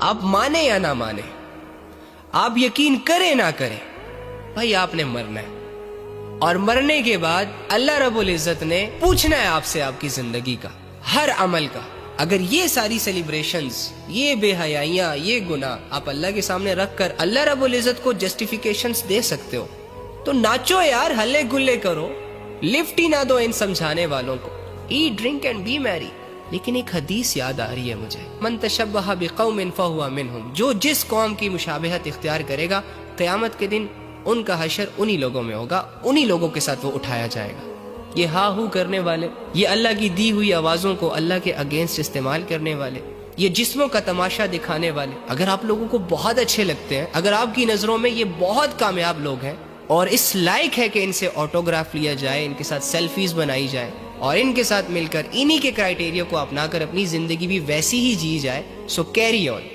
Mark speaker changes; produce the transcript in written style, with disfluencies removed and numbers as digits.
Speaker 1: آپ مانے یا نہ مانے، آپ یقین کریں نہ کریں، بھائی آپ نے مرنا ہے، اور مرنے کے بعد اللہ رب العزت نے پوچھنا ہے آپ سے آپ کی زندگی کا ہر عمل کا۔ اگر یہ ساری سیلیبریشنز، یہ بے حیائیاں، یہ گناہ آپ اللہ کے سامنے رکھ کر اللہ رب العزت کو جسٹیفیکیشنز دے سکتے ہو تو ناچو یار، ہلے گلے کرو، لفٹ ہی نہ دو ان سمجھانے والوں کو، ایٹ ڈرنک اینڈ بی میری۔ لیکن ایک حدیث یاد آ رہی ہے مجھے، من تشبہ بقوم فہو منہم، جو جس قوم کی مشابہت اختیار کرے گا قیامت کے دن ان کا حشر انہی لوگوں میں ہوگا، انہی لوگوں کے ساتھ وہ اٹھایا جائے گا۔ یہ ہا ہو کرنے والے، یہ اللہ کی دی ہوئی آوازوں کو اللہ کے اگینسٹ استعمال کرنے والے، یہ جسموں کا تماشا دکھانے والے، اگر آپ لوگوں کو بہت اچھے لگتے ہیں، اگر آپ کی نظروں میں یہ بہت کامیاب لوگ ہیں اور اس لائق ہے کہ ان سے آٹوگراف لیا جائے، ان کے ساتھ سیلفیز بنائی جائے اور ان کے ساتھ مل کر انہی کے کرائیٹیریا کو اپنا کر اپنی زندگی بھی ویسی ہی جی جائے، سو کیری آن۔